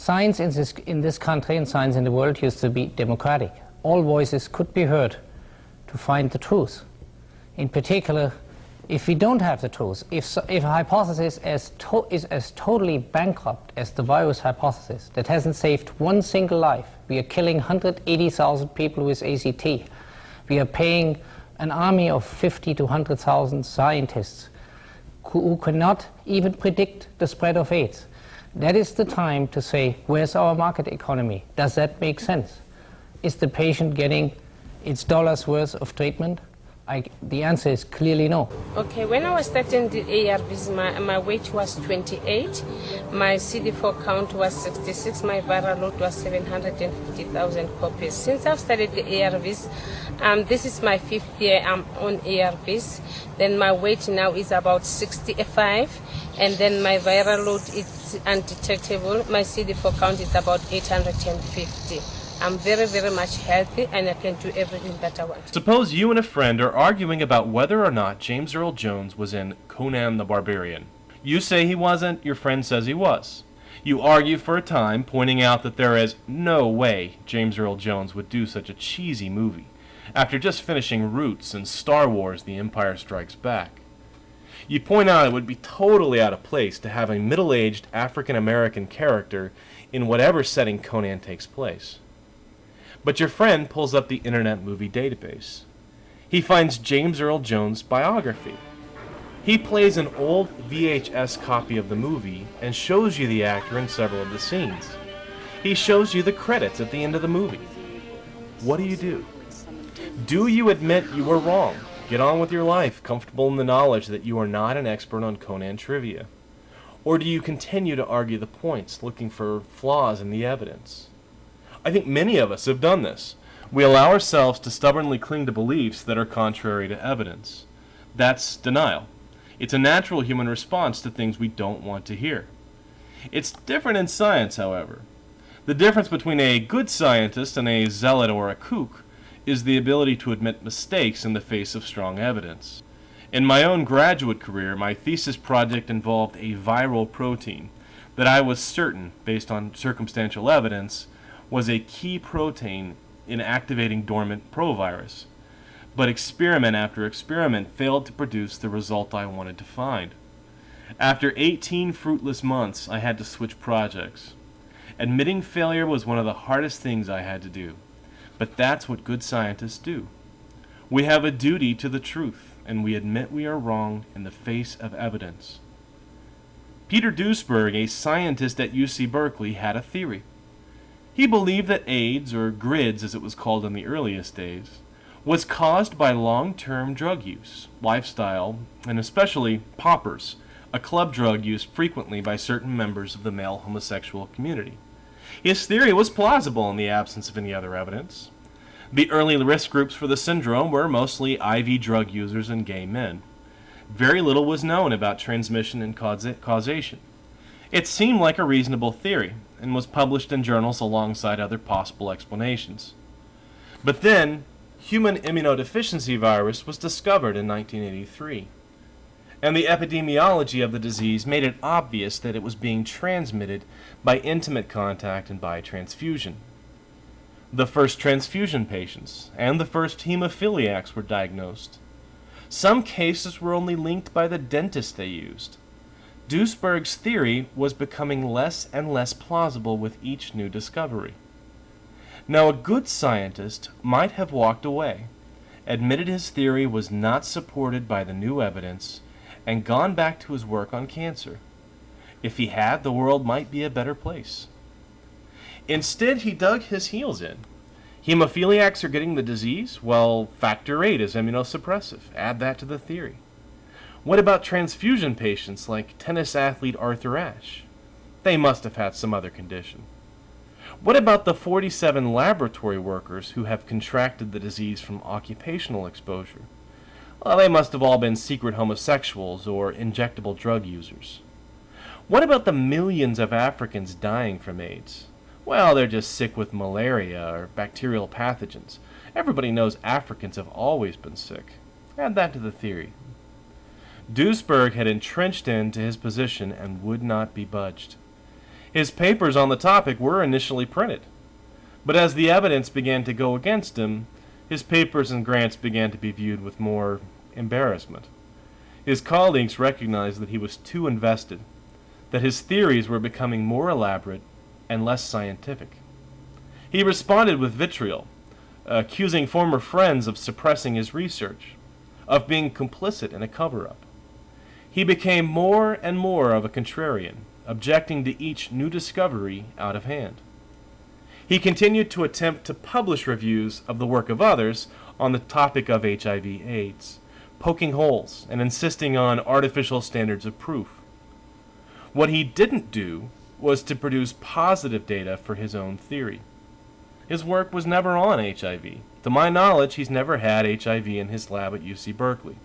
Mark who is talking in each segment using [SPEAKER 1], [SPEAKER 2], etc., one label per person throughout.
[SPEAKER 1] Science in this country and science in the world used to be democratic. All voices could be heard to find the truth. In particular, if we don't have the truth, if a hypothesis is as totally bankrupt as the virus hypothesis, that hasn't saved one single life, we are killing 180,000 people with ACT, we are paying an army of 50 to 100,000 scientists who cannot even predict the spread of AIDS. That is the time to say, where's our market economy? Does that make sense? Is the patient getting its dollar's worth of treatment? The answer is clearly no.
[SPEAKER 2] Okay, when I was starting the ARVs, my weight was 28, my CD4 count was 66, my viral load was 750,000 copies. Since I've started the ARVs, this is my 5th year I'm on ARVs, then my weight now is about 65, and then my viral load is undetectable, my CD4 count is about 850. I'm very, very much healthy, and I can do everything that I want.
[SPEAKER 3] Suppose you and a friend are arguing about whether or not James Earl Jones was in Conan the Barbarian. You say he wasn't, your friend says he was. You argue for a time, pointing out that there is no way James Earl Jones would do such a cheesy movie, after just finishing Roots and Star Wars The Empire Strikes Back. You point out it would be totally out of place to have a middle-aged African-American character in whatever setting Conan takes place. But your friend pulls up the Internet Movie Database. He finds James Earl Jones' biography. He plays an old VHS copy of the movie and shows you the actor in several of the scenes. He shows you the credits at the end of the movie. What do? Do you admit you were wrong? Get on with your life, comfortable in the knowledge that you are not an expert on Conan trivia? Or do you continue to argue the points, looking for flaws in the evidence? I think many of us have done this. We allow ourselves to stubbornly cling to beliefs that are contrary to evidence. That's denial. It's a natural human response to things we don't want to hear. It's different in science, however. The difference between a good scientist and a zealot or a kook is the ability to admit mistakes in the face of strong evidence. In my own graduate career, my thesis project involved a viral protein that I was certain, based on circumstantial evidence, was a key protein in activating dormant provirus. But experiment after experiment failed to produce the result I wanted to find. After 18 fruitless months, I had to switch projects. Admitting failure was one of the hardest things I had to do. But that's what good scientists do. We have a duty to the truth, and we admit we are wrong in the face of evidence. Peter Duesberg, a scientist at UC Berkeley, had a theory. He believed that AIDS, or GRIDS as it was called in the earliest days, was caused by long-term drug use, lifestyle, and especially poppers, a club drug used frequently by certain members of the male homosexual community. His theory was plausible in the absence of any other evidence. The early risk groups for the syndrome were mostly IV drug users and gay men. Very little was known about transmission and causation. It seemed like a reasonable theory, and was published in journals alongside other possible explanations. But then, human immunodeficiency virus was discovered in 1983, and the epidemiology of the disease made it obvious that it was being transmitted by intimate contact and by transfusion. The first transfusion patients and the first hemophiliacs were diagnosed. Some cases were only linked by the dentist they used. Duesberg's theory was becoming less and less plausible with each new discovery. Now, a good scientist might have walked away, admitted his theory was not supported by the new evidence, and gone back to his work on cancer. If he had, the world might be a better place. Instead, he dug his heels in. Hemophiliacs are getting the disease? Well, factor VIII is immunosuppressive. Add that to the theory. What about transfusion patients like tennis athlete Arthur Ashe? They must have had some other condition. What about the 47 laboratory workers who have contracted the disease from occupational exposure? Well, they must have all been secret homosexuals or injectable drug users. What about the millions of Africans dying from AIDS? Well, they're just sick with malaria or bacterial pathogens. Everybody knows Africans have always been sick. Add that to the theory. Duesberg had entrenched into his position and would not be budged. His papers on the topic were initially printed, but as the evidence began to go against him, his papers and grants began to be viewed with more embarrassment. His colleagues recognized that he was too invested, that his theories were becoming more elaborate and less scientific. He responded with vitriol, accusing former friends of suppressing his research, of being complicit in a cover-up. He became more and more of a contrarian, objecting to each new discovery out of hand. He continued to attempt to publish reviews of the work of others on the topic of HIV/AIDS, poking holes and insisting on artificial standards of proof. What he didn't do was to produce positive data for his own theory. His work was never on HIV. To my knowledge, he's never had HIV in his lab at UC Berkeley.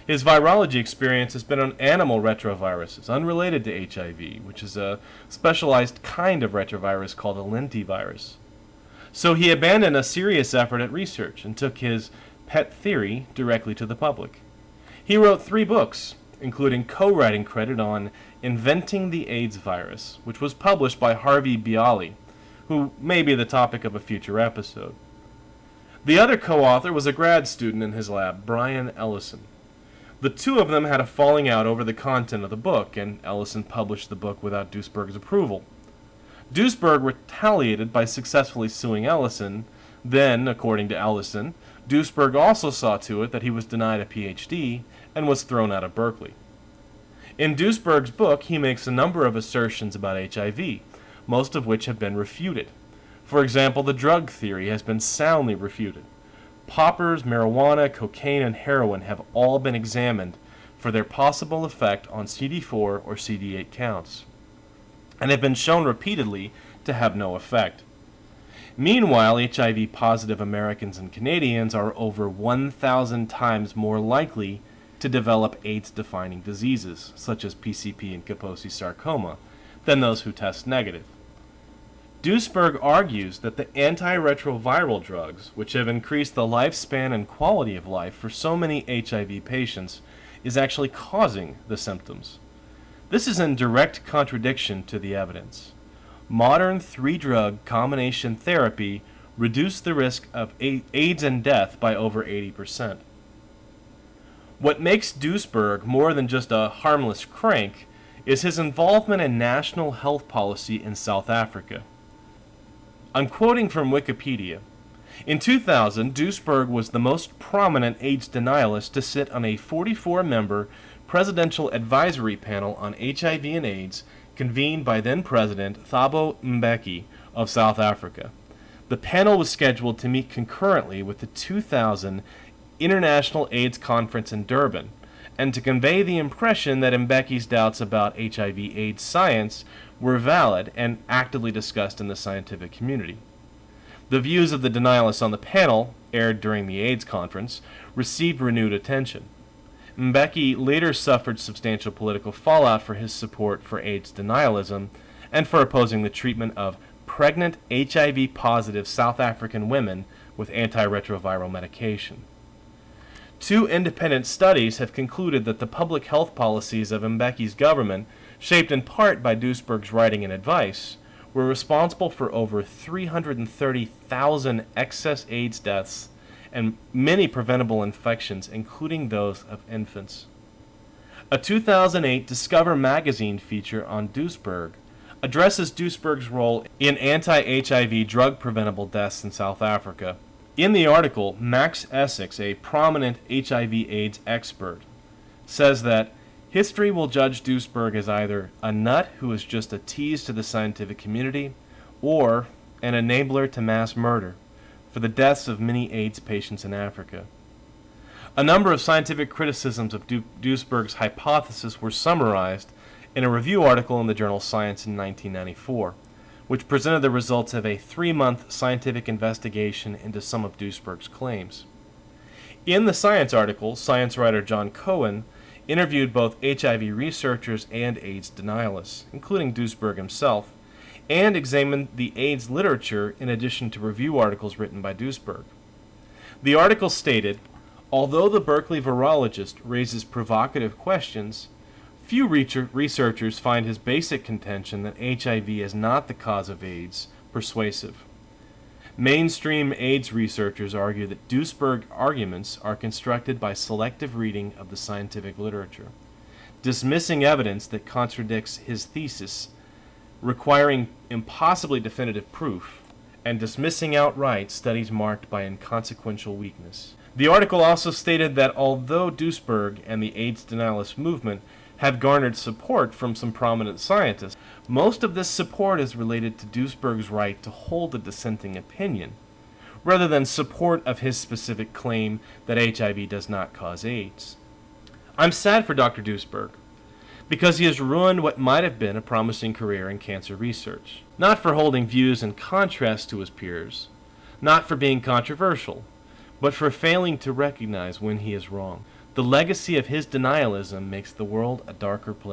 [SPEAKER 3] His virology experience has been on animal retroviruses, unrelated to HIV, which is a specialized kind of retrovirus called a lentivirus. So he abandoned a serious effort at research and took his pet theory directly to the public. He wrote 3 books, including co-writing credit on Inventing the AIDS Virus, which was published by Harvey Bialy, who may be the topic of a future episode. The other co-author was a grad student in his lab, Brian Ellison. The two of them had a falling out over the content of the book, and Ellison published the book without Duesberg's approval. Duesberg retaliated by successfully suing Ellison. Then, according to Ellison, Duesberg also saw to it that he was denied a PhD and was thrown out of Berkeley. In Duesberg's book, he makes a number of assertions about HIV, most of which have been refuted. For example, the drug theory has been soundly refuted. Poppers, marijuana, cocaine, and heroin have all been examined for their possible effect on CD4 or CD8 counts, and have been shown repeatedly to have no effect. Meanwhile, HIV-positive Americans and Canadians are over 1,000 times more likely to develop AIDS-defining diseases, such as PCP and Kaposi sarcoma, than those who test negative. Duesberg argues that the antiretroviral drugs, which have increased the lifespan and quality of life for so many HIV patients, is actually causing the symptoms. This is in direct contradiction to the evidence. Modern 3-drug combination therapy reduced the risk of AIDS and death by over 80%. What makes Duesberg more than just a harmless crank is his involvement in national health policy in South Africa. I'm quoting from Wikipedia. In 2000, Duesberg was the most prominent AIDS denialist to sit on a 44-member presidential advisory panel on HIV and AIDS convened by then-President Thabo Mbeki of South Africa. The panel was scheduled to meet concurrently with the 2000 International AIDS Conference in Durban, and to convey the impression that Mbeki's doubts about HIV/AIDS science were valid and actively discussed in the scientific community. The views of the denialists on the panel, aired during the AIDS conference, received renewed attention. Mbeki later suffered substantial political fallout for his support for AIDS denialism and for opposing the treatment of pregnant HIV-positive South African women with antiretroviral medication. 2 independent studies have concluded that the public health policies of Mbeki's government, shaped in part by Duesberg's writing and advice, were responsible for over 330,000 excess AIDS deaths and many preventable infections, including those of infants. A 2008 Discover magazine feature on Duesberg addresses Duesberg's role in anti-HIV drug-preventable deaths in South Africa. In the article, Max Essex, a prominent HIV/AIDS expert, says that history will judge Duesberg as either a nut who is just a tease to the scientific community or an enabler to mass murder for the deaths of many AIDS patients in Africa. A number of scientific criticisms of Duesberg's hypothesis were summarized in a review article in the journal Science in 1994, which presented the results of a 3-month scientific investigation into some of Duesberg's claims. In the Science article, science writer John Cohen interviewed both HIV researchers and AIDS denialists, including Duesberg himself, and examined the AIDS literature in addition to review articles written by Duesberg. The article stated, although the Berkeley virologist raises provocative questions, Few researchers find his basic contention that HIV is not the cause of AIDS persuasive. Mainstream AIDS researchers argue that Duesberg arguments are constructed by selective reading of the scientific literature, dismissing evidence that contradicts his thesis, requiring impossibly definitive proof, and dismissing outright studies marked by inconsequential weakness. The article also stated that although Duesberg and the AIDS denialist movement have garnered support from some prominent scientists, most of this support is related to Duesberg's right to hold a dissenting opinion, rather than support of his specific claim that HIV does not cause AIDS. I'm sad for Dr. Duesberg, because he has ruined what might have been a promising career in cancer research, not for holding views in contrast to his peers, not for being controversial, but for failing to recognize when he is wrong. The legacy of his denialism makes the world a darker place.